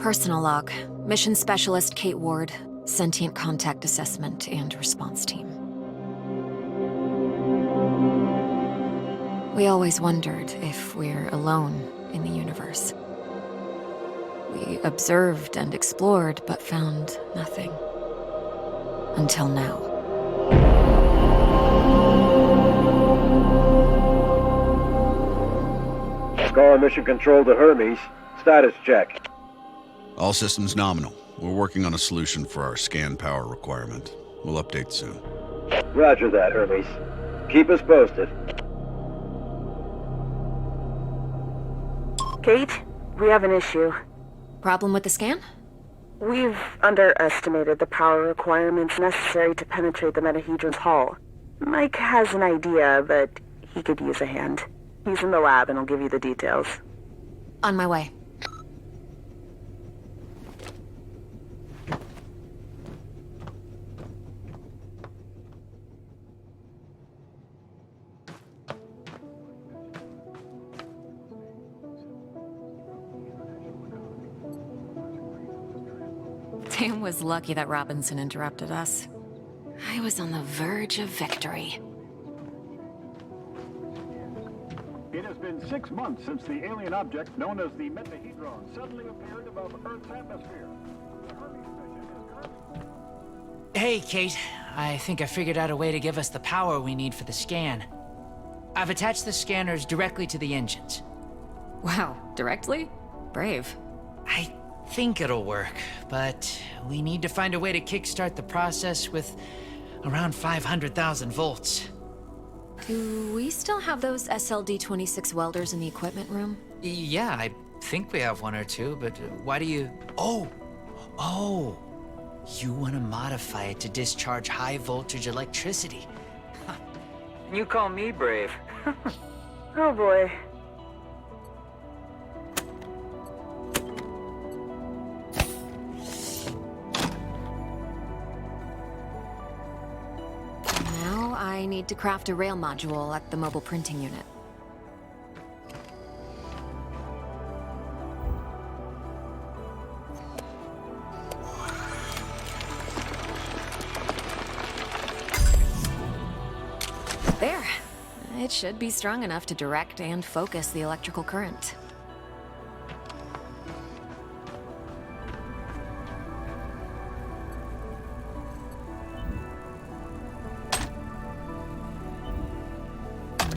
Personal log. Mission Specialist Kate Ward. Sentient Contact Assessment and Response Team. We always wondered if we're alone in the universe. We observed and explored, but found nothing. Until now. Calling Mission Control to Hermes. Status check. All systems nominal. We're working on a solution for our scan power requirement. We'll update soon. Roger that, Hermes. Keep us posted. Kate, we have an issue. Problem with the scan? We've underestimated the power requirements necessary to penetrate the metahedron's hull. Mike has an idea, but he could use a hand. He's in the lab and I'll give you the details. On my way. Sam was lucky that Robinson interrupted us. I was on the verge of victory. It has been 6 months since the alien object known as the Metahedron suddenly appeared above Earth's atmosphere. The Hermes mission is currently... Hey, Kate. I think I figured out a way to give us the power we need for the scan. I've attached the scanners directly to the engines. Wow, directly? Brave. I think it'll work, but we need to find a way to kickstart the process with around 500,000 volts. Do we still have those SLD-26 welders in the equipment room? Yeah, I think we have one or two, but why do you... Oh! You want to modify it to discharge high-voltage electricity. You call me brave. Oh boy. Now I need to craft a rail module at the mobile printing unit. There. It should be strong enough to direct and focus the electrical current.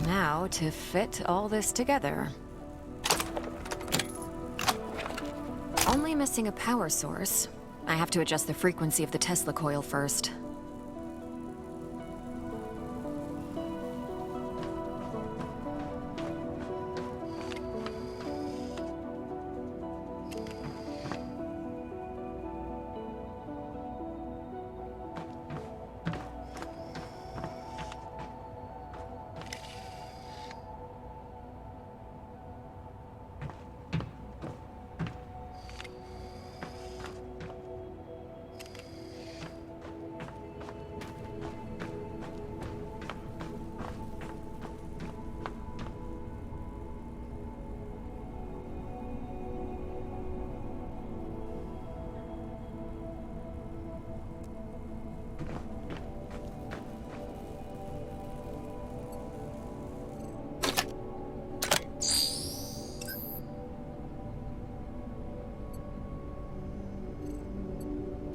Now to fit all this together. Only missing a power source. I have to adjust the frequency of the Tesla coil first.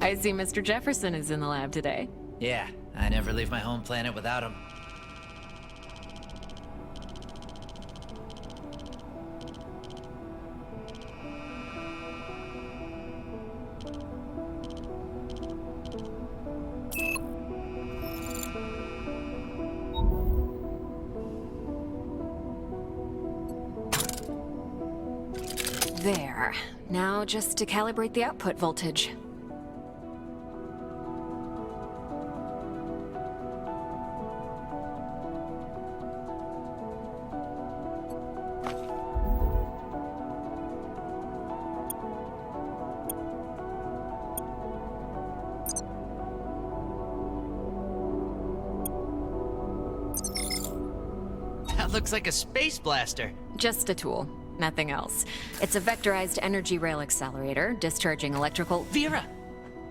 I see Mr. Jefferson is in the lab today. Yeah, I never leave my home planet without him. There. Now just to calibrate the output voltage. That looks like a space blaster. Just a tool. nothing else. It's a vectorized energy rail accelerator, discharging electrical... Vera!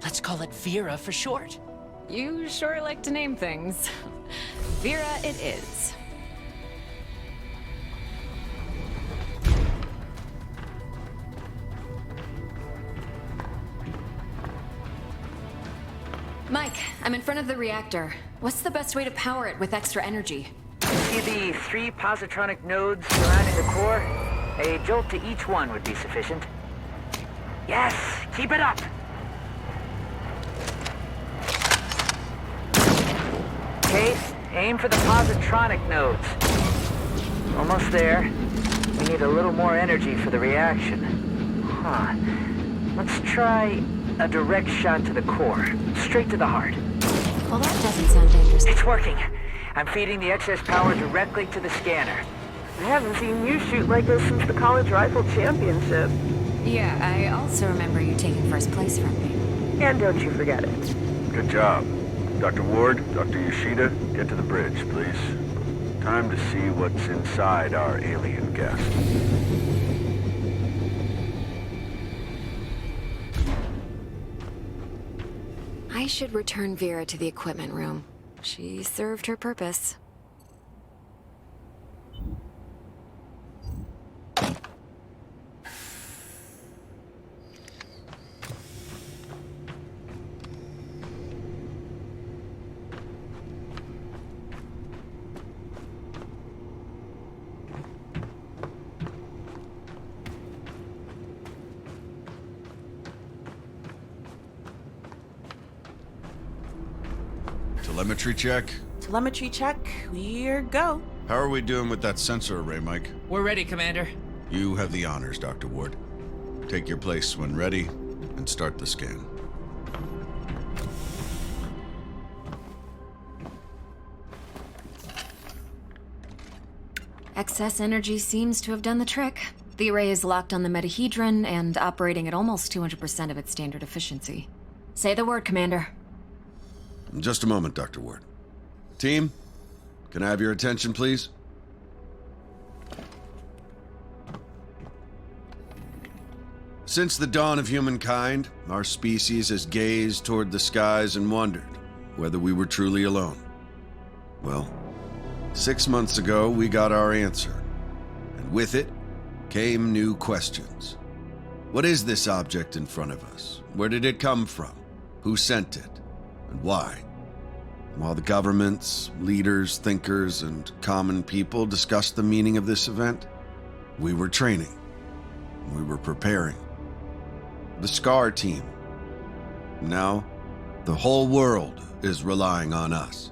Let's call it Vera for short. You sure like to name things. Vera it is. Mike, I'm in front of the reactor. What's the best way to power it with extra energy? See the 3 positronic nodes surrounding the core? A jolt to each one would be sufficient. Yes! Keep it up! Okay, aim for the positronic nodes. Almost there. We need a little more energy for the reaction. Huh. Let's try a direct shot to the core. Straight to the heart. Well, that doesn't sound dangerous. It's working. I'm feeding the excess power directly to the scanner. I haven't seen you shoot like this since the college rifle championship. Yeah, I also remember you taking first place from me. And don't you forget it. Good job. Dr. Ward, Dr. Yoshida, get to the bridge, please. Time to see what's inside our alien guest. I should return Vera to the equipment room. She served her purpose. Telemetry check. Telemetry check. We're go. How are we doing with that sensor array, Mike? We're ready, Commander. You have the honors, Dr. Ward. Take your place when ready, and start the scan. Excess energy seems to have done the trick. The array is locked on the metahedron and operating at almost 200% of its standard efficiency. Say the word, Commander. Just a moment, Dr. Ward. Team, can I have your attention, please? Since the dawn of humankind, our species has gazed toward the skies and wondered whether we were truly alone. Well, 6 months ago, we got our answer. And with it came new questions. What is this object in front of us? Where did it come from? Who sent it? And why? While the governments, leaders, thinkers, and common people discussed the meaning of this event, we were training. We were preparing. The SCAR team. Now, the whole world is relying on us.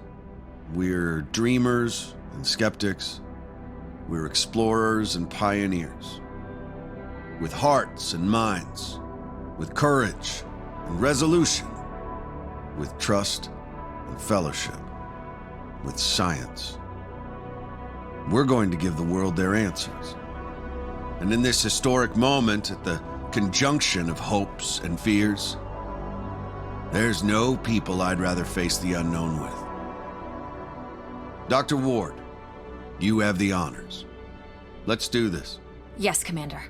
We're dreamers and skeptics. We're explorers and pioneers. With hearts and minds. With courage and resolution. With trust and fellowship. With science. We're going to give the world their answers. And in this historic moment, at the conjunction of hopes and fears, there's no people I'd rather face the unknown with. Dr. Ward, you have the honors. Let's do this. Yes, Commander.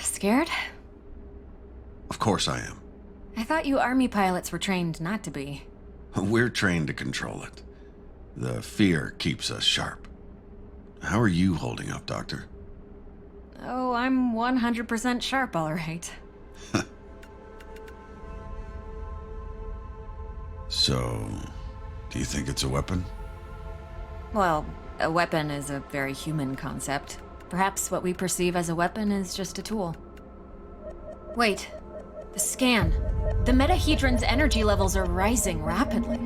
Scared? Of course I am. I thought you Army pilots were trained not to be. We're trained to control it. The fear keeps us sharp. How are you holding up, Doctor? Oh, I'm 100% sharp, all right. So, do you think it's a weapon? Well, a weapon is a very human concept. Perhaps what we perceive as a weapon is just a tool. Wait, the scan. The metahedron's energy levels are rising rapidly.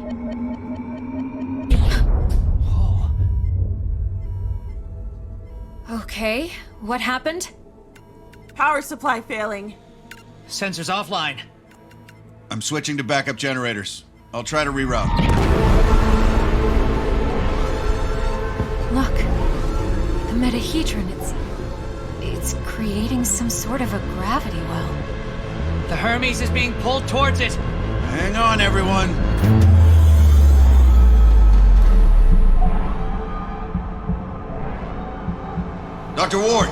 Okay, what happened? Power supply failing. Sensors offline. I'm switching to backup generators. I'll try to reroute. Look, the metahedron, it's creating some sort of a gravity well. The Hermes is being pulled towards it. Hang on, everyone. Dr. Ward!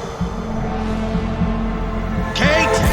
Kate!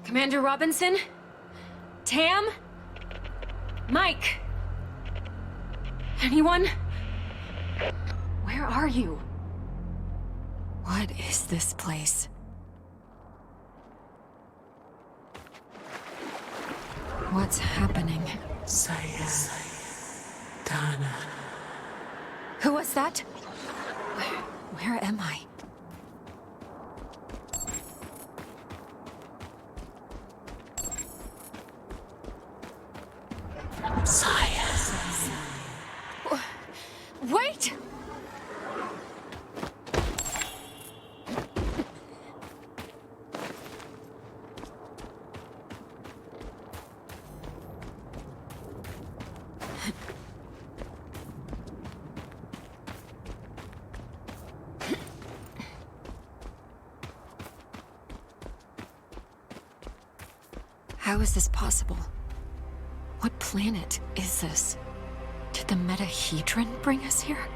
Commander Robinson? Tam? Mike? Anyone? Where are you? What is this place? What's happening? Dana. Who was that? Where am I? Science. Wait! How is this possible? What planet is this? Did the metahedron bring us here?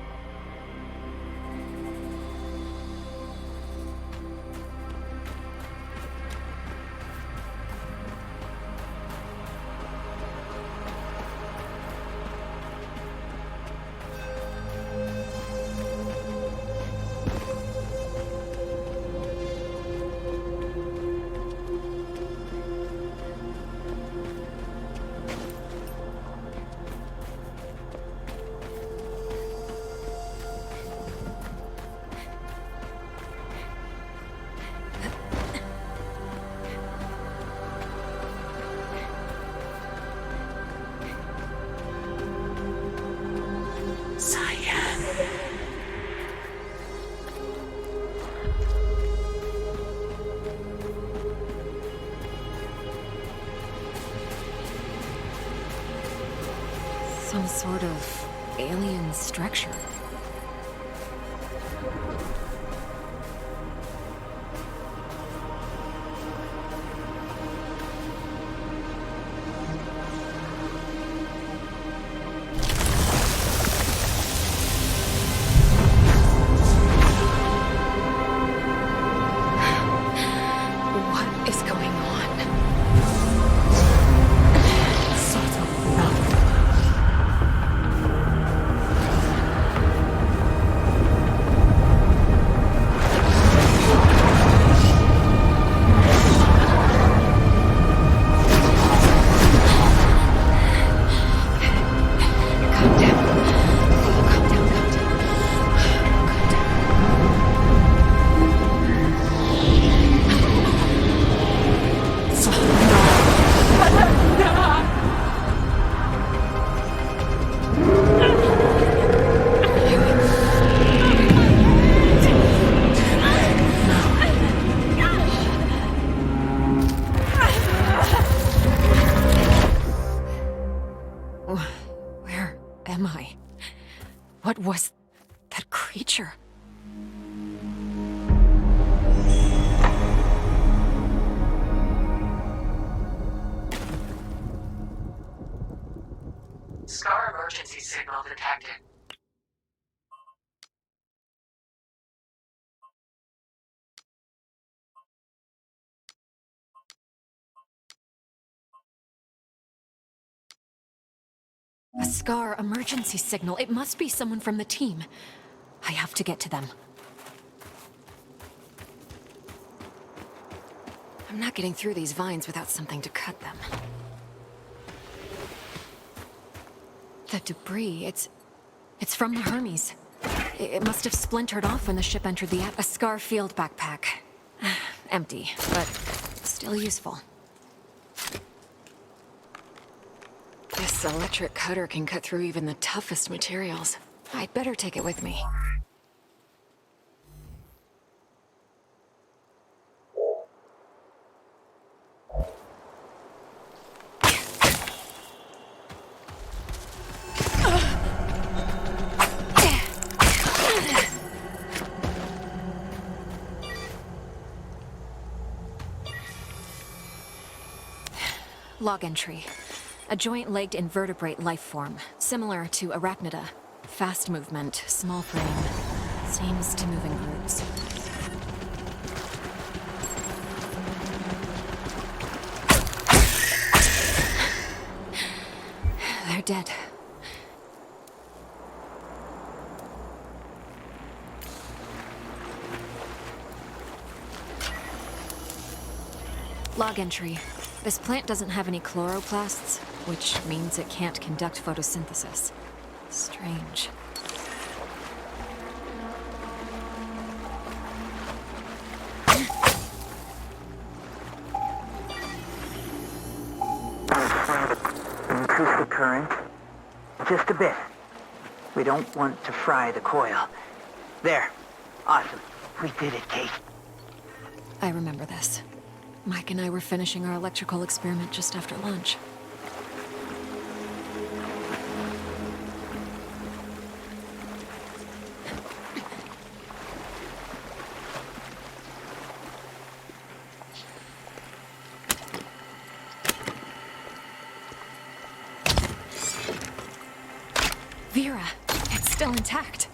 Some sort of alien structure. What is going on? Where am I? What was that creature? Scar emergency signal detected. A Scar emergency signal. It must be someone from the team. I have to get to them. I'm not getting through these vines without something to cut them. The debris, it's from the Hermes. It must have splintered off when the ship entered the a Scar field backpack. Empty, but Still useful. This electric cutter can cut through even the toughest materials. I'd better take it with me. Log entry. A joint-legged invertebrate life form, similar to arachnida. Fast movement, small frame. Seems to move in groups. They're dead. Log entry. This plant doesn't have any chloroplasts, which means it can't conduct photosynthesis. Strange. Increase the current. Just a bit. We don't want to fry the coil. There. Awesome. We did it, Kate. I remember this. Mike and I were finishing our electrical experiment just after lunch. Vera, it's still intact.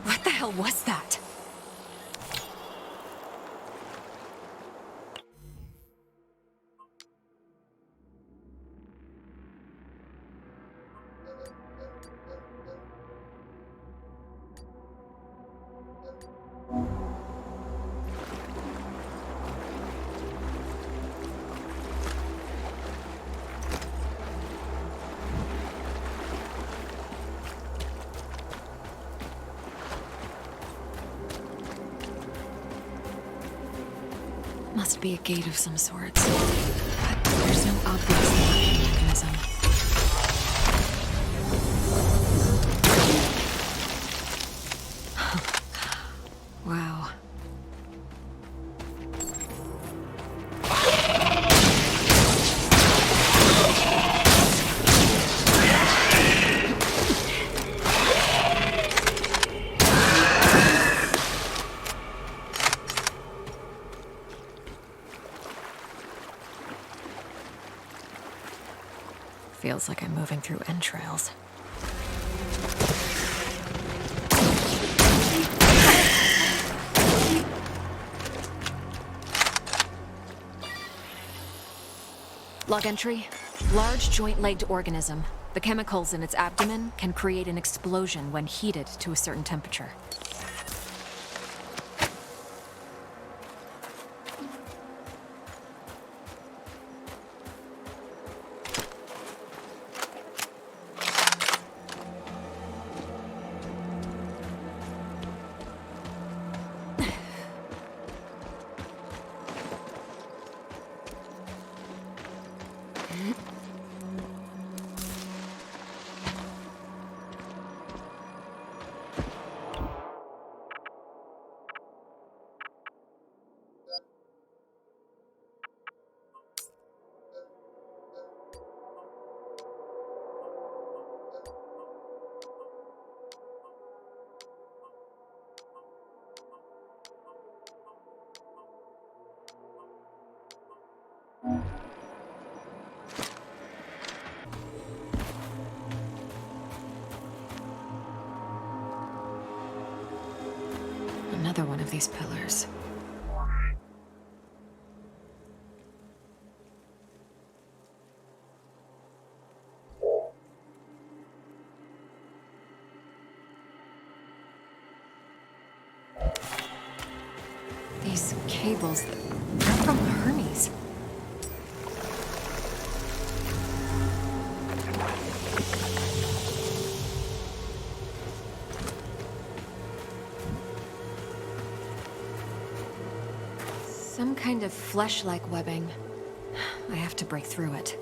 What the hell was that? Must be a gate of some sorts. But there's no obvious locking mechanism. Wow. Feels like I'm moving through entrails. Log entry. Large joint-legged organism. The chemicals in its abdomen can create an explosion when heated to a certain temperature. another one of these pillars. These cables, they're from the Hermes. Some kind of flesh-like webbing. I have to break through it.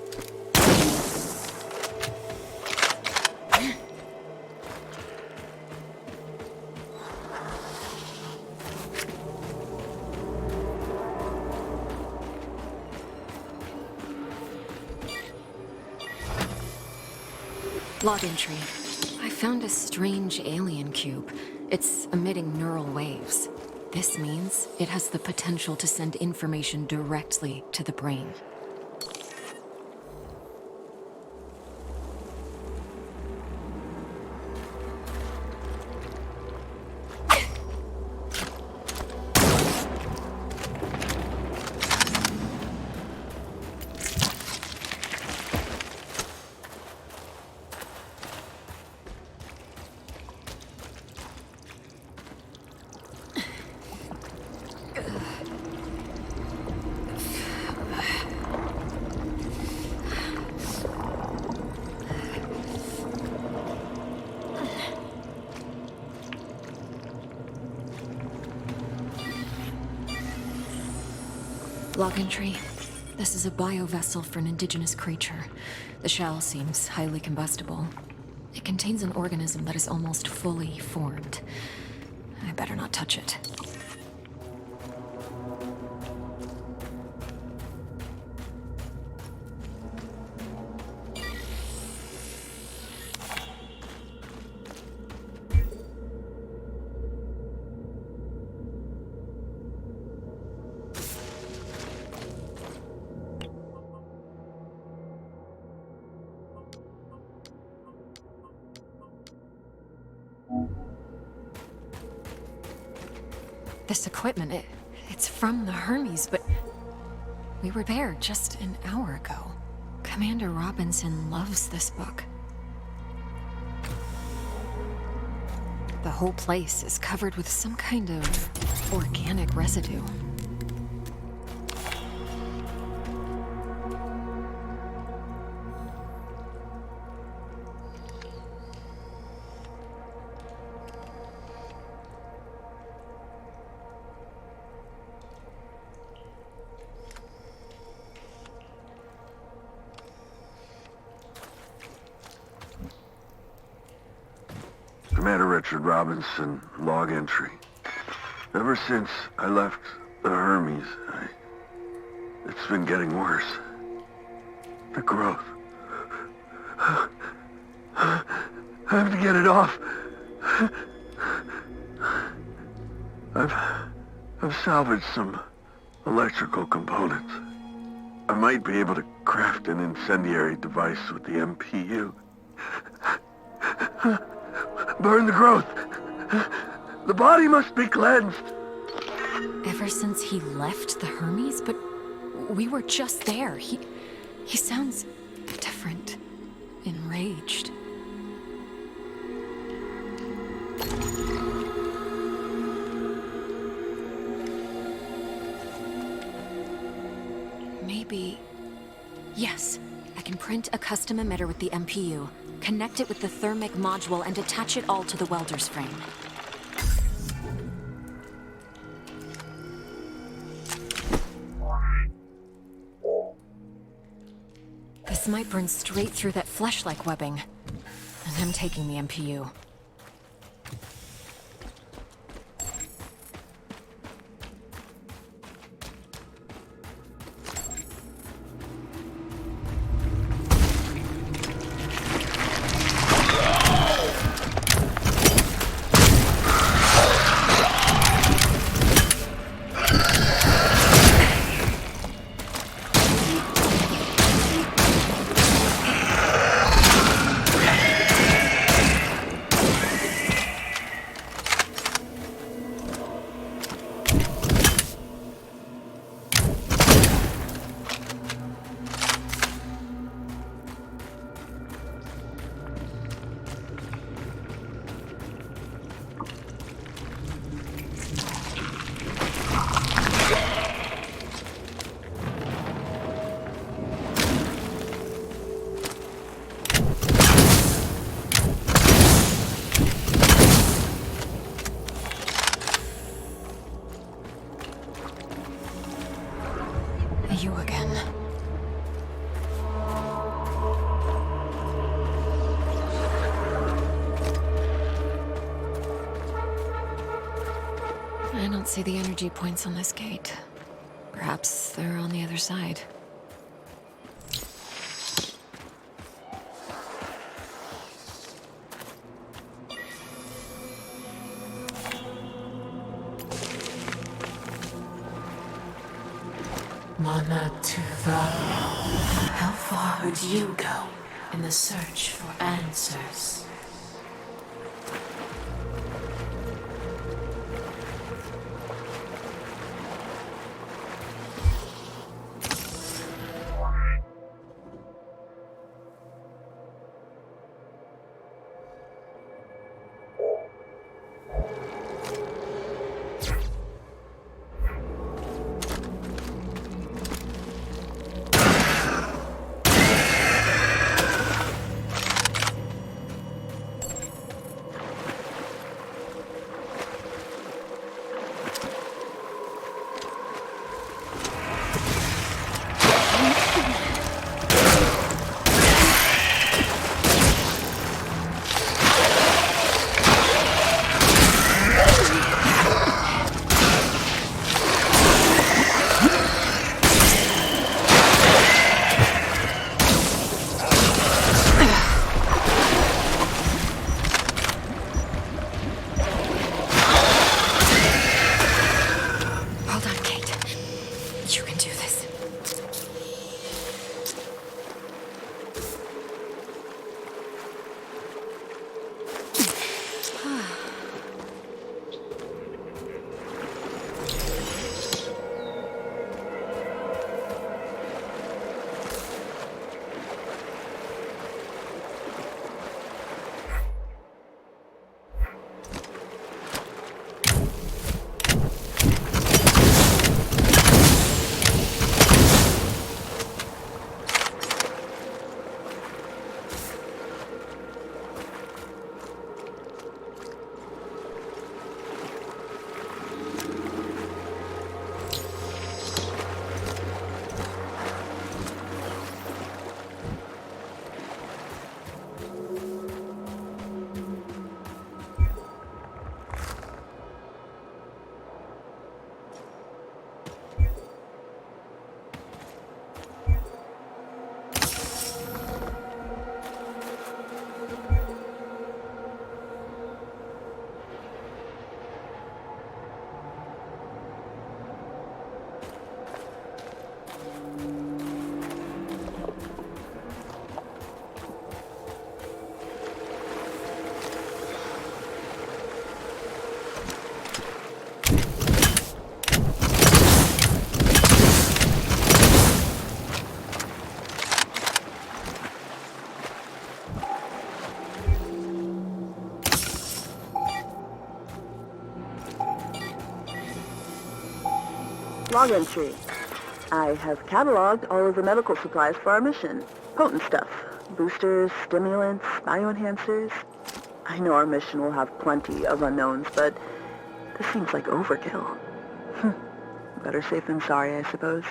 Log entry. I found a strange alien cube. It's emitting neural waves. This means it has the potential to send information directly to the brain. Log entry. This is a biovessel for an indigenous creature. The shell seems highly combustible. It contains an organism that is almost fully formed. I better not touch it. This equipment, it's from the Hermes, but we were there just an hour ago. Commander Robinson loves this book. The whole place is covered with some kind of organic residue. Commander Richard Robinson, log entry. Ever since I left the Hermes, it's been getting worse. The growth. I have to get it off. I've salvaged some electrical components. I might be able to craft an incendiary device with the MPU. Burn the growth. The body must be cleansed. Ever since he left the Hermes, but we were just there. He sounds different, enraged. Maybe... Yes, I can print a custom emitter with the MPU. Connect it with the thermic module and attach it all to the welder's frame. This might burn straight through that flesh-like webbing. And I'm taking the MPU. I don't see the energy points on this gate. Perhaps they're on the other side. Mana Tuvara. How far would you go in the search for answers? Hold on, Kate. You can do this. Log entry. I have cataloged all of the medical supplies for our mission. Potent stuff. Boosters, stimulants, bioenhancers. I know our mission will have plenty of unknowns, but this seems like overkill. Better safe than sorry, I suppose.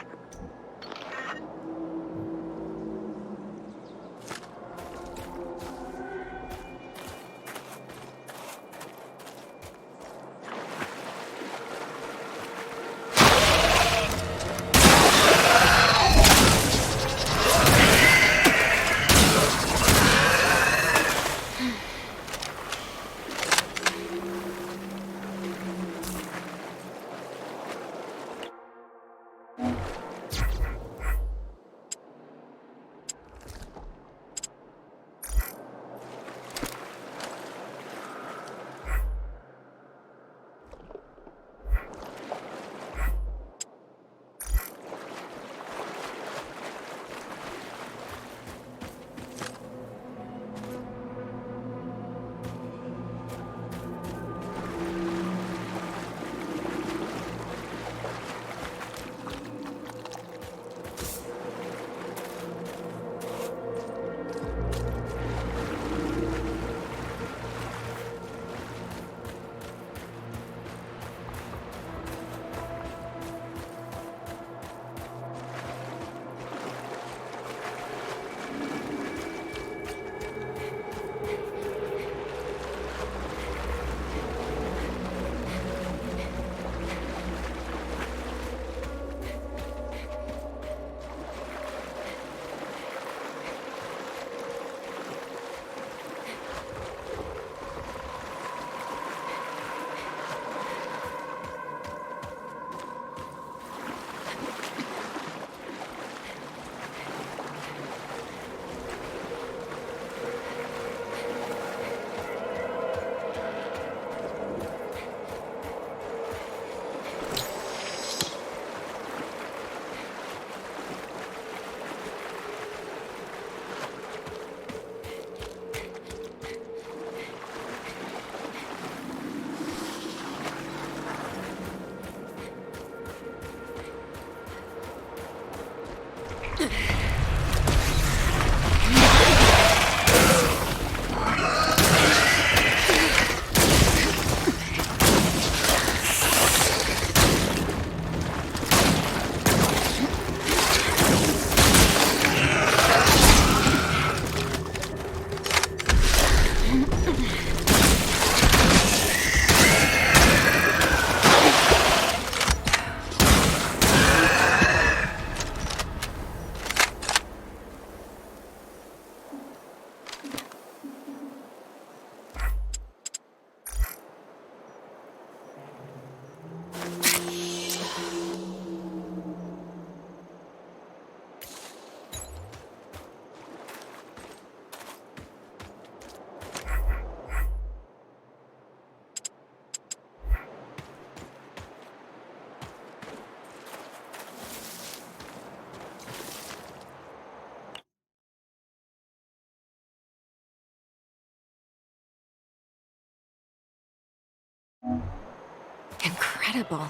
Incredible.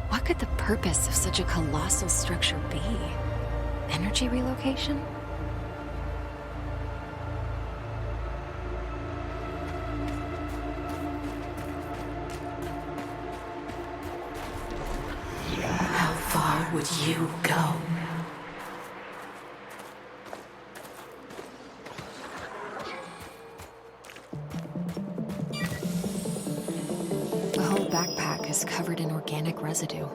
What could the purpose of such a colossal structure be? Energy relocation? How far would you go? The whole backpack is covered in organic residue.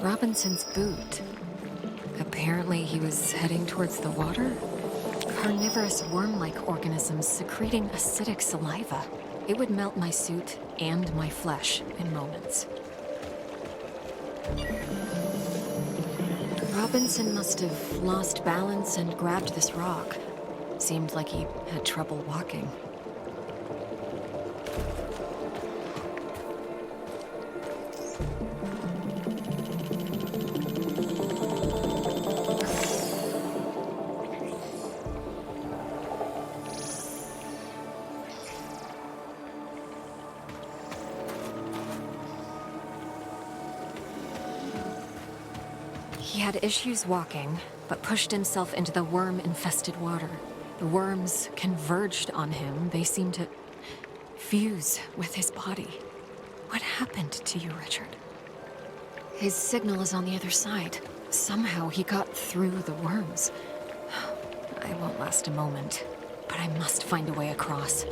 Robinson's boot. Apparently he was heading towards the water. Carnivorous worm-like organisms secreting acidic saliva. It would melt my suit and my flesh in moments. Robinson must have lost balance and grabbed this rock. Seemed like he had trouble walking. He had issues walking, but pushed himself into the worm-infested water. The worms converged on him. They seemed to fuse with his body. What happened to you, Richard? His signal is on the other side. Somehow he got through the worms. I won't last a moment, but I must find a way across.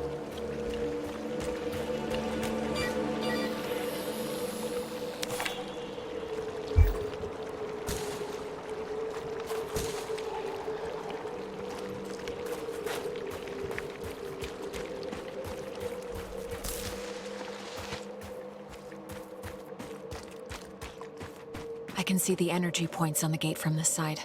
I can see the energy points on the gate from this side.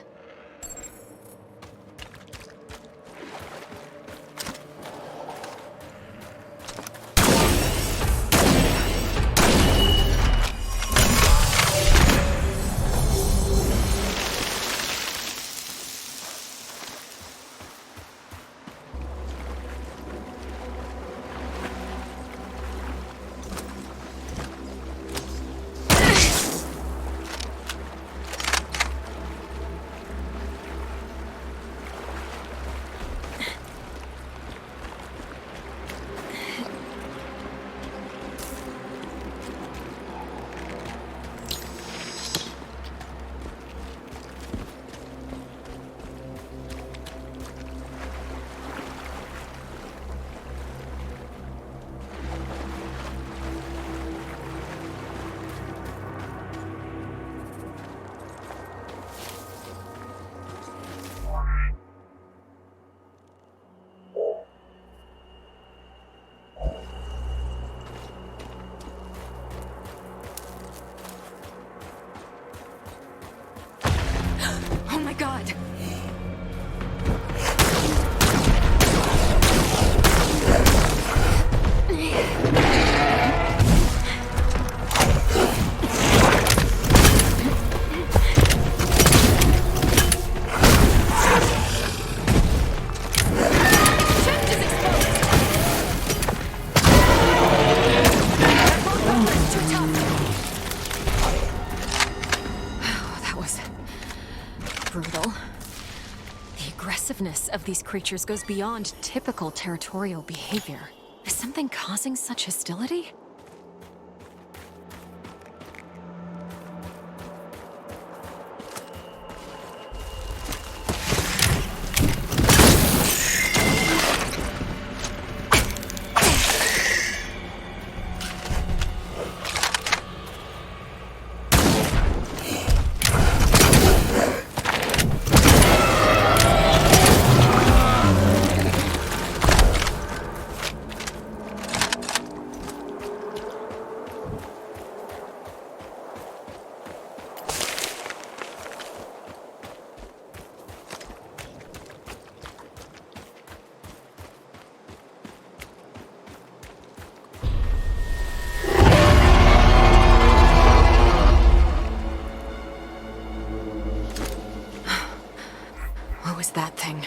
Oh my God! Brutal. The aggressiveness of these creatures goes beyond typical territorial behavior. This something causing such hostility? What was that thing?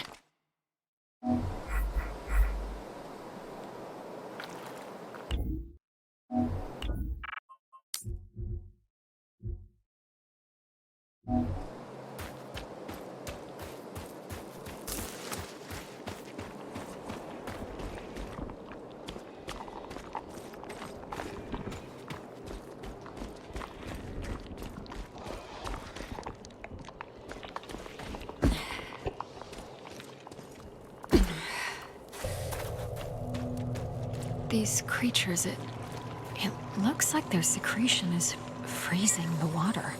These creatures, it looks like their secretion is freezing the water.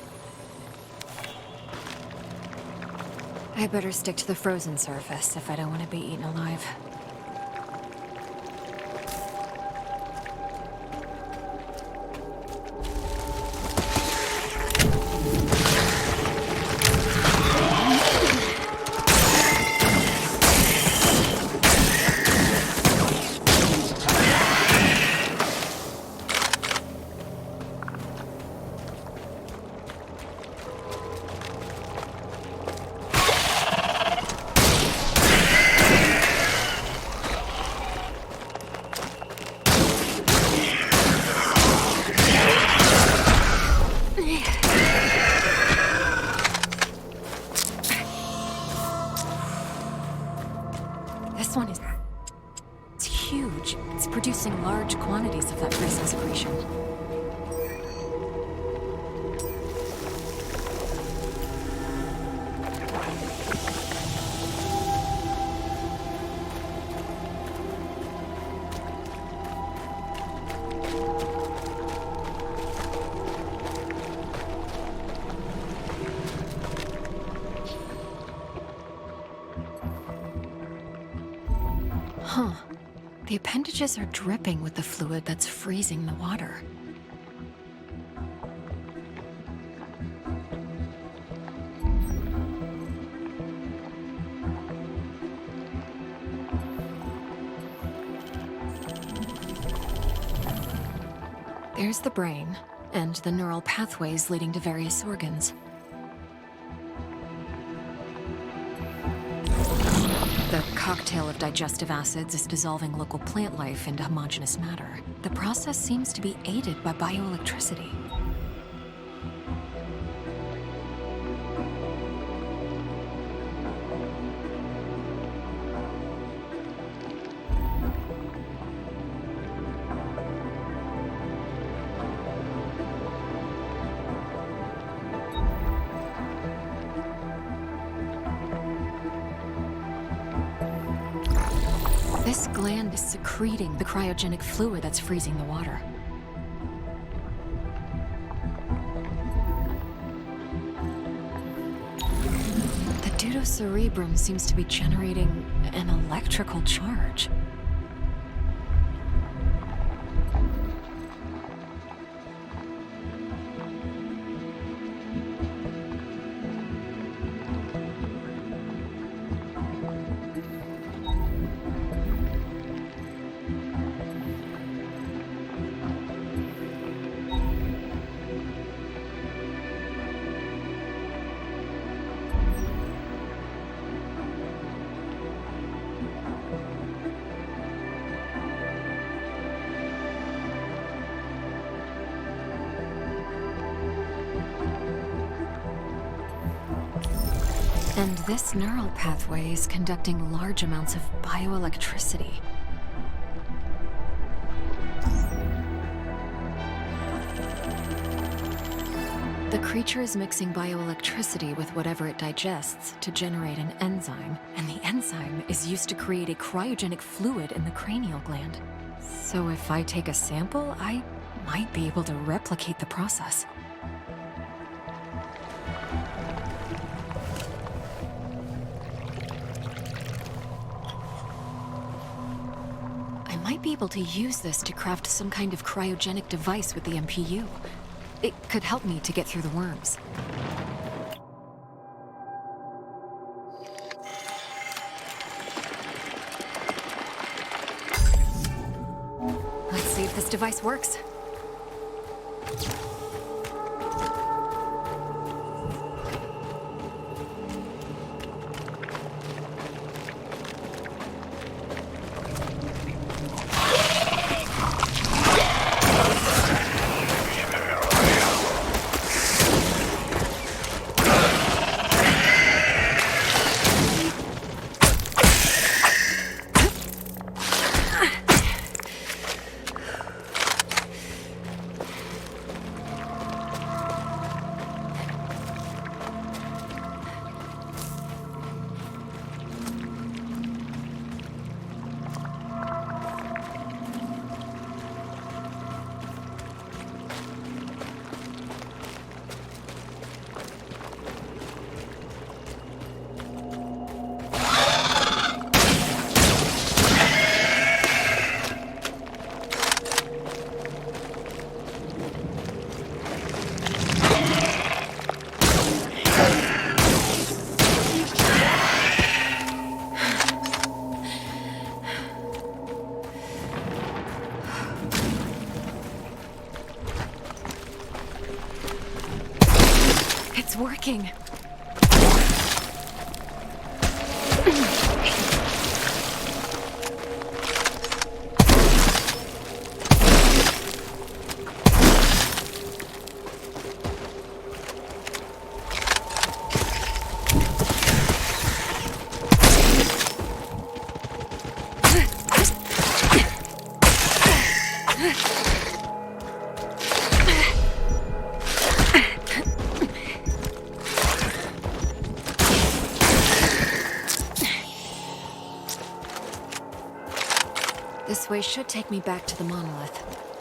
I better stick to the frozen surface if I don't want to be eaten alive. This one is... it's huge. It's producing large quantities of that frozen secretion. Huh. The appendages are dripping with the fluid that's freezing the water. There's the brain, and the neural pathways leading to various organs. The cocktail of digestive acids is dissolving local plant life into homogeneous matter. The process seems to be aided by bioelectricity. This gland is secreting the cryogenic fluid that's freezing the water. The deuterocerebrum seems to be generating an electrical charge. And this neural pathway is conducting large amounts of bioelectricity. The creature is mixing bioelectricity with whatever it digests to generate an enzyme, and the enzyme is used to create a cryogenic fluid in the cranial gland. So if I take a sample, I might be able to replicate the process. I might be able to use this to craft some kind of cryogenic device with the MPU. It could help me to get through the worms. Let's see if this device works. It's working. This way should take me back to the monolith.